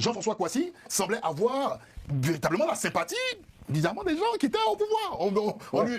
Jean-François Kouassi semblait avoir véritablement la sympathie, bizarrement, des gens qui étaient au pouvoir.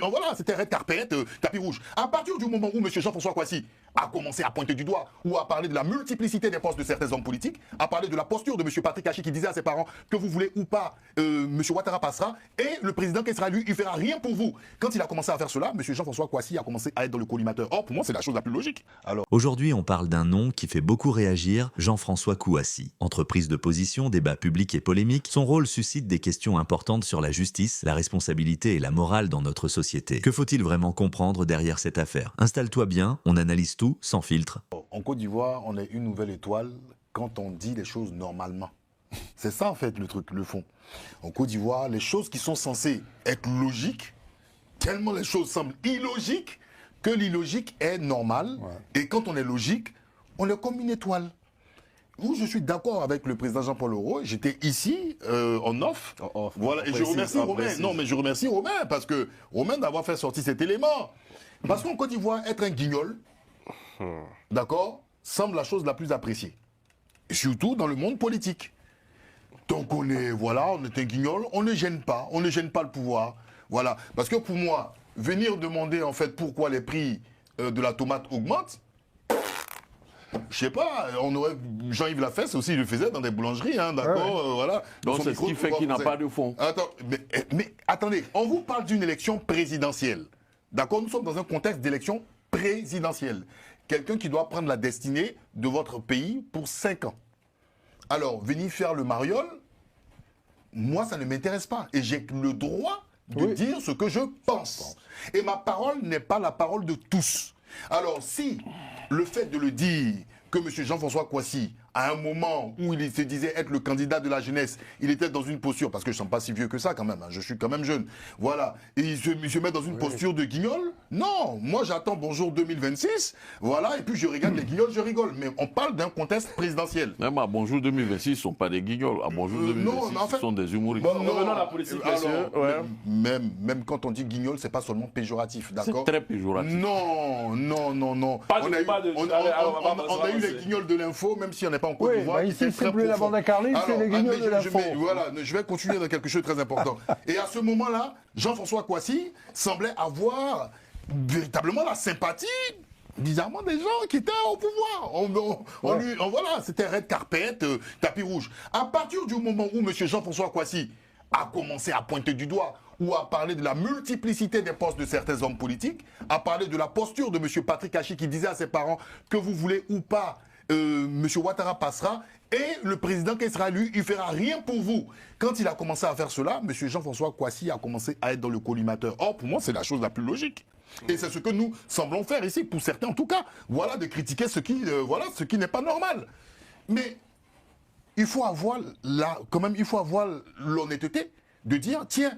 Voilà, c'était red carpet, tapis rouge. À partir du moment où M. Jean-François Kouassi a commencé à pointer du doigt ou à parler de la multiplicité des postes de certains hommes politiques, à parler de la posture de M. Patrick Hachi qui disait à ses parents que vous voulez ou pas, M. Ouattara passera, et le président qui sera lui, il fera rien pour vous. Quand il a commencé à faire cela, M. Jean-François Kouassi a commencé à être dans le collimateur. Or, pour moi, c'est la chose la plus logique. Alors, aujourd'hui, on parle d'un nom qui fait beaucoup réagir, Jean-François Kouassi. Entre prise de position, débat public et polémique, son rôle suscite des questions importantes sur la justice, la responsabilité et la morale dans notre société. Que faut-il vraiment comprendre derrière cette affaire? Installe-toi bien, on analyse tout sans filtre. En Côte d'Ivoire, on est une nouvelle étoile quand on dit les choses normalement. C'est ça en fait le truc, le fond. En Côte d'Ivoire, les choses qui sont censées être logiques, tellement les choses semblent illogiques que l'illogique est normal. Ouais. Et quand on est logique, on est comme une étoile. Où je suis d'accord avec le président Jean-Paul Auroy, j'étais ici en off. Voilà, et je remercie Romain. Non, mais je remercie Romain parce que Romain d'avoir fait sortir cet élément. Parce qu'en Côte d'Ivoire, être un guignol, d'accord, semble la chose la plus appréciée. Et surtout dans le monde politique. Donc on est un guignol, on ne gêne pas le pouvoir. Voilà. Parce que pour moi, venir demander en fait pourquoi les prix de la tomate augmentent, je sais pas, Jean-Yves Lafesse aussi le faisait dans des boulangeries, hein, d'accord, voilà. Donc c'est ce qui fait qu'il n'a pas de fond. Attends, mais attendez, on vous parle d'une élection présidentielle, d'accord? Nous sommes dans un contexte d'élection présidentielle. Quelqu'un qui doit prendre la destinée de votre pays pour 5 ans. Alors, venir faire le mariole, moi ça ne m'intéresse pas. Et j'ai le droit de dire ce que je pense. Et ma parole n'est pas la parole de tous. Alors, si le fait de le dire que M. Jean-François Kouassi, à un moment où il se disait être le candidat de la jeunesse, il était dans une posture, parce que je ne suis pas si vieux que ça quand même, hein, je suis quand même jeune, voilà, et il se met dans une posture de guignol. Non, moi j'attends bonjour 2026, voilà, et puis je regarde les guignols, je rigole, mais on parle d'un contexte présidentiel. Même à bonjour 2026, ils ne sont pas des guignols, à bonjour 2026, en fait, ils sont des humoristes. Bon, revenons à la politique, alors, même quand on dit guignol, c'est pas seulement péjoratif, d'accord? C'est très péjoratif. Non. On a eu les guignols de l'info, même si on n'est pas en Côte d'Ivoire. Bah ici, c'est plus la bande à Carline, c'est les guignols de l'info. Je vais continuer dans quelque chose de très important. Et à ce moment-là, Jean-François Kouassi semblait avoir véritablement la sympathie, bizarrement, des gens qui étaient au pouvoir. Voilà, c'était red carpet, tapis rouge. À partir du moment où M. Jean-François Kouassi a commencé à pointer du doigt ou à parler de la multiplicité des postes de certains hommes politiques, à parler de la posture de M. Patrick Hachi qui disait à ses parents que vous voulez ou pas, M. Ouattara passera, et le président qui sera lui, il fera rien pour vous. Quand il a commencé à faire cela, M. Jean-François Kouassi a commencé à être dans le collimateur. Or, pour moi, c'est la chose la plus logique. Et c'est ce que nous semblons faire ici, pour certains en tout cas. Voilà, de critiquer ce qui n'est pas normal. Mais il faut avoir l'honnêteté de dire, tiens,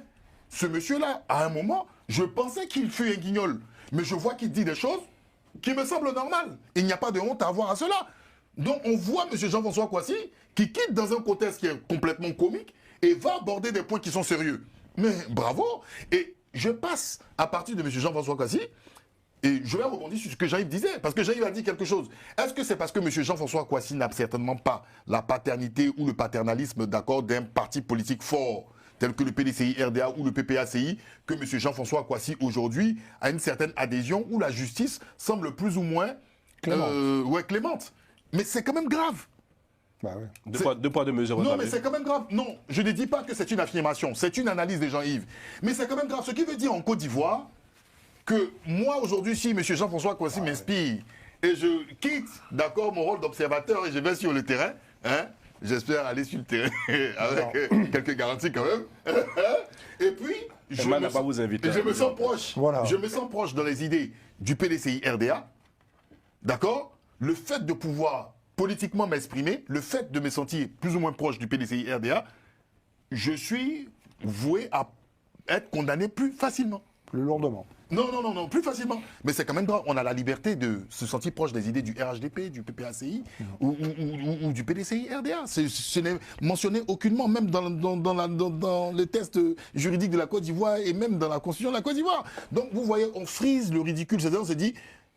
ce monsieur-là, à un moment, je pensais qu'il fut un guignol. Mais je vois qu'il dit des choses qui me semblent normales. Il n'y a pas de honte à avoir à cela. Donc on voit M. Jean-François Kouassi qui quitte dans un contexte qui est complètement comique et va aborder des points qui sont sérieux. Mais bravo. Et je passe à partir de M. Jean-François Kouassi et je vais rebondir sur ce que Jean-Yves disait. Parce que Jean-Yves a dit quelque chose. Est-ce que c'est parce que M. Jean-François Kouassi n'a certainement pas la paternité ou le paternalisme d'accord d'un parti politique fort tel que le PDCI-RDA ou le PPACI, que M. Jean-François Kouassi aujourd'hui a une certaine adhésion où la justice semble plus ou moins clémente. Mais c'est quand même grave. Bah ouais. Deux poids, deux mesures. Non, mais c'est quand même grave. Non, je ne dis pas que c'est une affirmation, c'est une analyse de Jean-Yves. Mais c'est quand même grave. Ce qui veut dire en Côte d'Ivoire que moi, aujourd'hui, si M. Jean-François Kouassi m'inspire et je quitte, d'accord, mon rôle d'observateur et je vais sur le terrain, hein, j'espère aller sur le terrain avec quelques garanties quand même. Et puis, je me sens proche. Voilà. Je me sens proche dans les idées du PDCI-RDA. D'accord? Le fait de pouvoir politiquement m'exprimer, le fait de me sentir plus ou moins proche du PDCI-RDA, je suis voué à être condamné plus facilement. Plus lourdement. Non, plus facilement. Mais c'est quand même grave. On a la liberté de se sentir proche des idées du RHDP, du PPACI ou du PDCI-RDA. Ce n'est mentionné aucunement, même dans le test juridique de la Côte d'Ivoire et même dans la Constitution de la Côte d'Ivoire. Donc vous voyez, on frise le ridicule. C'est-à-dire, on se dit,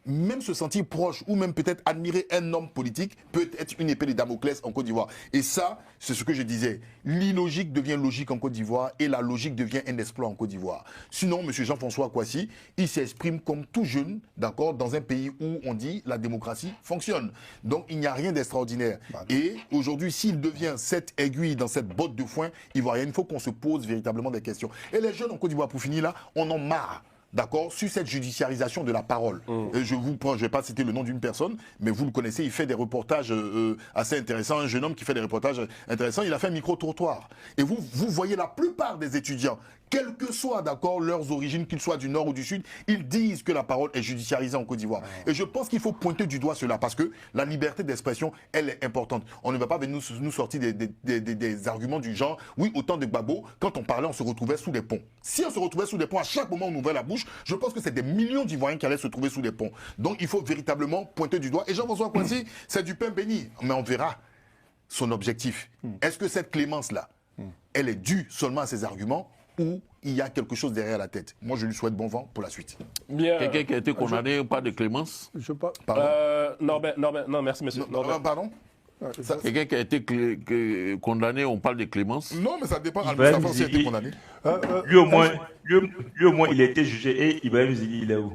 même se sentir proche ou même peut-être admirer un homme politique peut être une épée de Damoclès en Côte d'Ivoire. Et ça, c'est ce que je disais. L'illogique devient logique en Côte d'Ivoire et la logique devient un exploit en Côte d'Ivoire. Sinon, M. Jean-François Kouassi, il s'exprime comme tout jeune, d'accord, dans un pays où on dit la démocratie fonctionne. Donc, il n'y a rien d'extraordinaire. Et aujourd'hui, s'il devient cette aiguille dans cette botte de foin ivoirienne, il faut qu'on se pose véritablement des questions. Et les jeunes en Côte d'Ivoire, pour finir là, on en marre. D'accord, sur cette judiciarisation de la parole. Et je ne vais pas citer le nom d'une personne, mais vous le connaissez, il fait des reportages assez intéressants. Un jeune homme qui fait des reportages intéressants, il a fait un micro-trottoir. Et vous voyez la plupart des étudiants, quelles que soient d'accord leurs origines, qu'ils soient du nord ou du sud, ils disent que la parole est judiciarisée en Côte d'Ivoire. Et je pense qu'il faut pointer du doigt cela, parce que la liberté d'expression, elle est importante. On ne va pas venir nous sortir des arguments du genre, oui, au temps de Gbagbo, quand on parlait, on se retrouvait sous des ponts. Si on se retrouvait sous des ponts, à chaque moment on ouvrait la bouche, je pense que c'est des millions d'Ivoiriens qui allaient se trouver sous des ponts. Donc il faut véritablement pointer du doigt. Et Jean-François Kouassi, c'est du pain béni, mais on verra son objectif. Est-ce que cette clémence-là, elle est due seulement à ses arguments, ou il y a quelque chose derrière la tête? Moi, je lui souhaite bon vent pour la suite. Bien. Quelqu'un qui a été condamné, pas de clémence? Norbert, non, merci, monsieur. Pardon? Quelqu'un qui a été condamné, on parle de clémence? Non, mais ça dépend. Ibrahim Zighi a été condamné. Lui au moins, il a été jugé. Et Ibrahim Zighi, il est où?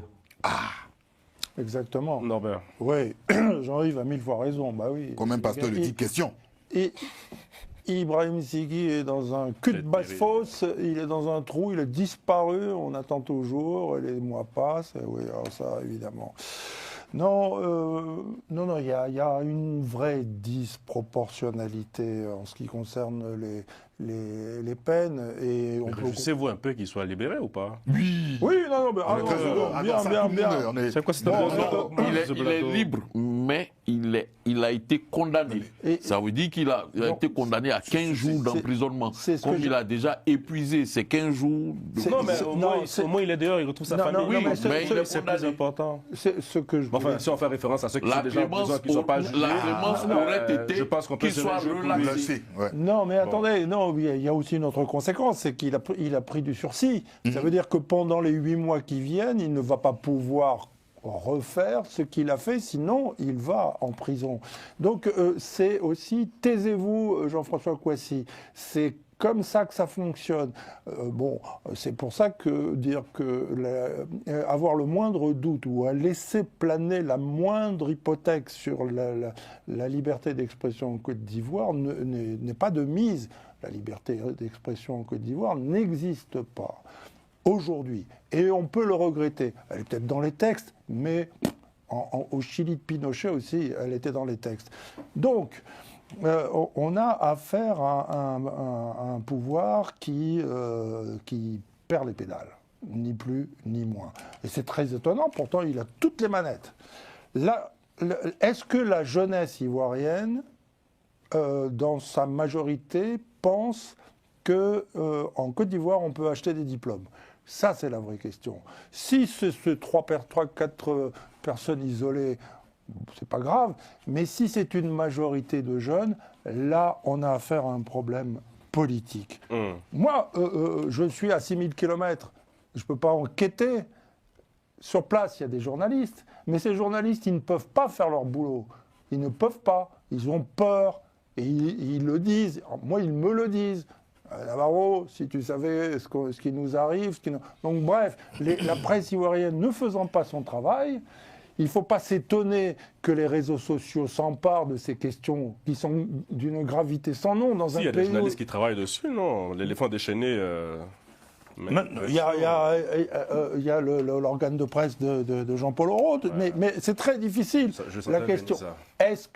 Exactement. Norbert. Oui, Jean-Yves a 1000 fois raison. Bah oui. Comme un pasteur de dit question. Et Ibrahim Zighi est dans un cul de basse-fosse, il est dans un trou, il est disparu, on attend toujours, et les mois passent, et oui, alors ça, évidemment. Non, il y a une vraie disproportionnalité en ce qui concerne les peines. Et réjouissez-vous un peu qu'il soit libéré ou pas? Oui. Oui, non, bien. C'est quoi cette il est libre, mais il a été condamné. Ça veut dire qu'il a été condamné à 15 jours d'emprisonnement. Comme il a déjà épuisé ces 15 jours. Non, mais au moins il est dehors, il retrouve sa famille. Oui, mais c'est plus important. C'est ce que je Enfin, si on fait référence à ceux qui sont déjà en prison, qui ne sont pas jugés, la clémence aurait été qu'il soit relaxé. Non, mais attendez, non, il y a aussi une autre conséquence, c'est qu'il a pris du sursis. Ça veut dire que pendant les 8 mois qui viennent, il ne va pas pouvoir refaire ce qu'il a fait, sinon il va en prison. Donc c'est aussi, taisez-vous Jean-François Kouassi, c'est comme ça que ça fonctionne. C'est pour ça que dire que avoir le moindre doute ou à laisser planer la moindre hypothèque sur la liberté d'expression en Côte d'Ivoire n'est pas de mise. La liberté d'expression en Côte d'Ivoire n'existe pas aujourd'hui. Et on peut le regretter. Elle est peut-être dans les textes, mais au Chili de Pinochet aussi, elle était dans les textes. Donc, on a affaire à un pouvoir qui perd les pédales, ni plus ni moins. Et c'est très étonnant, pourtant il a toutes les manettes. Est-ce que la jeunesse ivoirienne, dans sa majorité, pense qu'en Côte d'Ivoire, on peut acheter des diplômes? Ça, c'est la vraie question. Si c'est 3-4 personnes isolées, c'est pas grave, mais si c'est une majorité de jeunes, là, on a affaire à un problème politique. Moi, je suis à 6000 km, je ne peux pas enquêter. Sur place, il y a des journalistes, mais ces journalistes, ils ne peuvent pas faire leur boulot. Ils ne peuvent pas, ils ont peur, et ils le disent. Moi, ils me le disent. Navarro, si tu savais ce qui nous arrive. Donc bref, la presse ivoirienne ne faisant pas son travail, il ne faut pas s'étonner que les réseaux sociaux s'emparent de ces questions qui sont d'une gravité sans nom dans un pays. Il y a des journalistes qui travaillent dessus, non? L'éléphant déchaîné. Il y a l'organe de presse de Jean-Paul Rode, mais c'est très difficile. La question, est-ce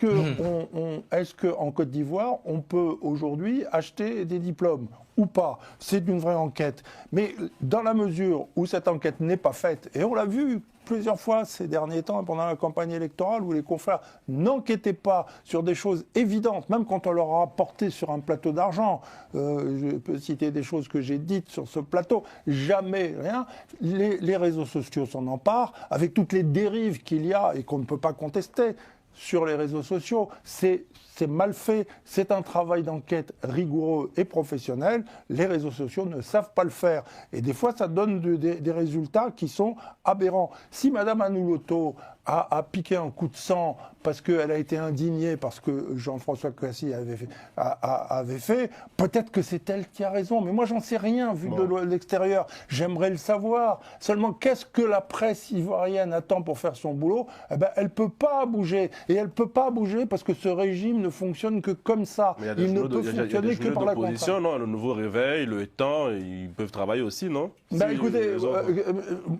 qu'en Côte d'Ivoire, on peut aujourd'hui acheter des diplômes ou pas? C'est une vraie enquête. Mais dans la mesure où cette enquête n'est pas faite, et on l'a vu plusieurs fois ces derniers temps pendant la campagne électorale où les confrères n'enquêtaient pas sur des choses évidentes, même quand on leur a apporté sur un plateau d'argent. Je peux citer des choses que j'ai dites sur ce plateau. Jamais rien. Les réseaux sociaux s'en emparent avec toutes les dérives qu'il y a et qu'on ne peut pas contester sur les réseaux sociaux. C'est mal fait, c'est un travail d'enquête rigoureux et professionnel. Les réseaux sociaux ne savent pas le faire. Et des fois, ça donne des résultats qui sont aberrants. Si Mme Anouloto a piqué un coup de sang parce qu'elle a été indignée parce que Jean-François Kouassi avait fait, peut-être que c'est elle qui a raison. Mais moi, j'en sais rien vu de l'extérieur. J'aimerais le savoir. Seulement, qu'est-ce que la presse ivoirienne attend pour faire son boulot? Eh ben, elle ne peut pas bouger. Et elle ne peut pas bouger parce que ce régime ne fonctionne que comme ça. Il ne peut fonctionner que par la contrainte. Non, le nouveau réveil, le temps, ils peuvent travailler aussi, non? Ben, écoutez,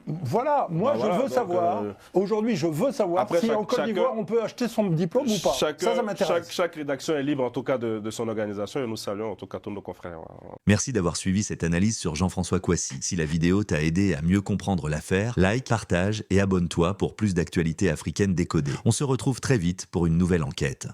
voilà, moi je veux savoir, aujourd'hui je veux savoir si en Côte d'Ivoire on peut acheter son diplôme ou pas. Ça m'intéresse. Chaque rédaction est libre en tout cas de son organisation et nous saluons en tout cas tous nos confrères. Merci d'avoir suivi cette analyse sur Jean-François Kouassi. Si la vidéo t'a aidé à mieux comprendre l'affaire, like, partage et abonne-toi pour plus d'actualités africaines décodées. On se retrouve très vite pour une nouvelle enquête.